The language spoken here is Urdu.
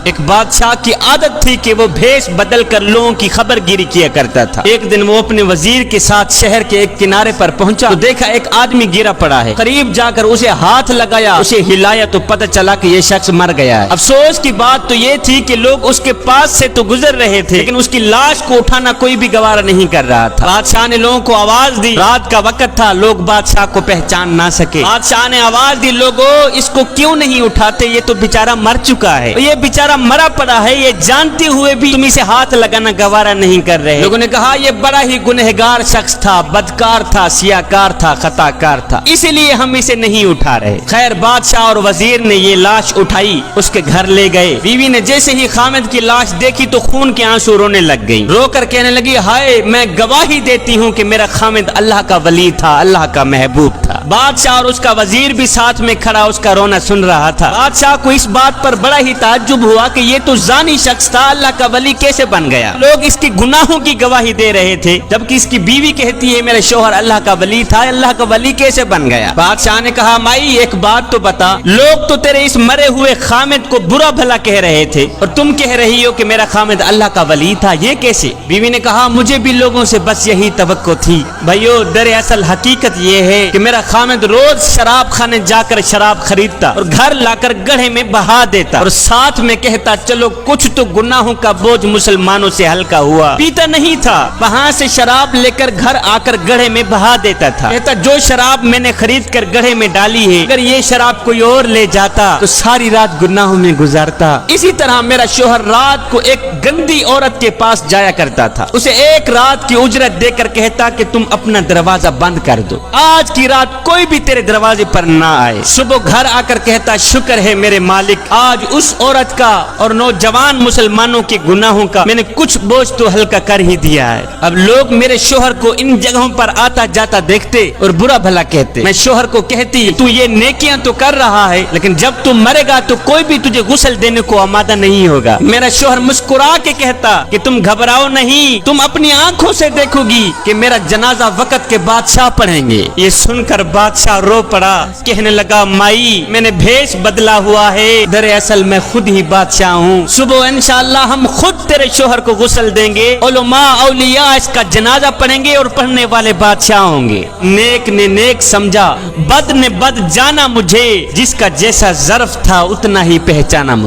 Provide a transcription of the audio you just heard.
ایک بادشاہ کی عادت تھی کہ وہ بھیس بدل کر لوگوں کی خبر گیری کیا کرتا تھا۔ ایک دن وہ اپنے وزیر کے ساتھ شہر کے ایک کنارے پر پہنچا تو دیکھا ایک آدمی گرا پڑا ہے۔ قریب جا کر اسے ہاتھ لگایا، اسے ہلایا تو پتہ چلا کہ یہ شخص مر گیا ہے۔ افسوس کی بات تو یہ تھی کہ لوگ اس کے پاس سے تو گزر رہے تھے لیکن اس کی لاش کو اٹھانا کوئی بھی گوارا نہیں کر رہا تھا۔ بادشاہ نے لوگوں کو آواز دی، رات کا وقت تھا، لوگ بادشاہ کو پہچان نہ سکے۔ بادشاہ نے آواز دی، لوگوں اس کو کیوں نہیں اٹھاتے، یہ تو بیچارہ مر چکا ہے، یہ بیچارہ مرا پڑا ہے، یہ جانتے ہوئے بھی تم اسے ہاتھ لگانا گوارا نہیں کر رہے۔ لوگوں نے کہا یہ بڑا ہی گنہگار شخص تھا، بدکار تھا، سیاکار تھا، خطا کار تھا، اسی لیے ہم اسے نہیں اٹھا رہے۔ خیر بادشاہ اور وزیر نے یہ لاش اٹھائی، اس کے گھر لے گئے۔ بیوی نے جیسے ہی خامد کی لاش دیکھی تو خون کے آنسو رونے لگ گئی، رو کر کہنے لگی، ہائے میں گواہی دیتی ہوں کہ میرا خامد اللہ کا ولی تھا، اللہ کا محبوب تھا۔ بادشاہ اور اس کا وزیر بھی ساتھ میں کھڑا اس کا رونا سن رہا تھا۔ بادشاہ کو اس بات پر بڑا ہی تعجب ہوا کہ یہ تو زانی شخص تھا، اللہ کا ولی کیسے بن گیا؟ لوگ اس کی گناہوں کی گواہی دے رہے تھے جبکہ اس کی بیوی کہتی ہے میرے شوہر اللہ کا ولی تھا، اللہ کا ولی کیسے بن گیا؟ بادشاہ نے کہا مائی ایک بات تو بتا، لوگ تو تیرے اس مرے ہوئے خامد کو برا بھلا کہہ رہے تھے اور تم کہہ رہی ہو کہ میرا خامد اللہ کا ولی تھا، یہ کیسے؟ بیوی نے کہا مجھے بھی لوگوں سے بس یہی توقع تھی بھائیو، دراصل حقیقت یہ ہے کہ میرا خامد روز شراب خانے جا کر شراب خریدتا اور گھر لا کر گڑھے میں بہا دیتا اور ساتھ میں کہتا چلو کچھ تو گناہوں کا بوجھ مسلمانوں سے ہلکا ہوا۔ پیتا نہیں تھا، وہاں سے شراب لے کر گھر آ کر گڑھے میں بہا دیتا تھا، کہتا جو شراب میں نے خرید کر گڑھے میں ڈالی ہے اگر یہ شراب کوئی اور لے جاتا تو ساری رات گناہوں میں گزارتا۔ اسی طرح میرا شوہر رات کو ایک گندی عورت کے پاس جایا کرتا تھا، اسے ایک رات کی اجرت دے کر کہتا کہ تم اپنا دروازہ بند کر دو، آج کی رات کوئی بھی تیرے دروازے پر نہ آئے۔ صبح گھر آ کر کہتا شکر ہے میرے مالک، آج اس عورت کا اور نوجوان مسلمانوں کے گناہوں کا میں نے کچھ بوجھ تو ہلکا کر ہی دیا ہے۔ اب لوگ میرے شوہر کو ان جگہوں پر آتا جاتا دیکھتے اور برا بھلا کہتے، میں شوہر کو کہتی تو یہ نیکیاں تو کر رہا ہے لیکن جب تم مرے گا تو کوئی بھی تجھے غسل دینے کو آمادہ نہیں ہوگا۔ میرا شوہر مسکرا کے کہتا کہ تم گھبراؤ نہیں، تم اپنی آنکھوں سے دیکھو گی کہ میرا جنازہ وقت کے بادشاہ پڑھیں گے۔ یہ سن کر بادشاہ رو پڑا، کہنے لگا مائی میں نے بھیس بدلا ہوا ہے، دراصل میں خود ہی بادشاہ ہوں، صبح انشاءاللہ ہم خود تیرے شوہر کو غسل دیں گے، علماء اولیاء اس کا جنازہ پڑھیں گے اور پڑھنے والے بادشاہ ہوں گے۔ نیک نے نیک سمجھا، بد نے بد جانا، مجھے جس کا جیسا ظرف تھا اتنا ہی پہچانا مجھے۔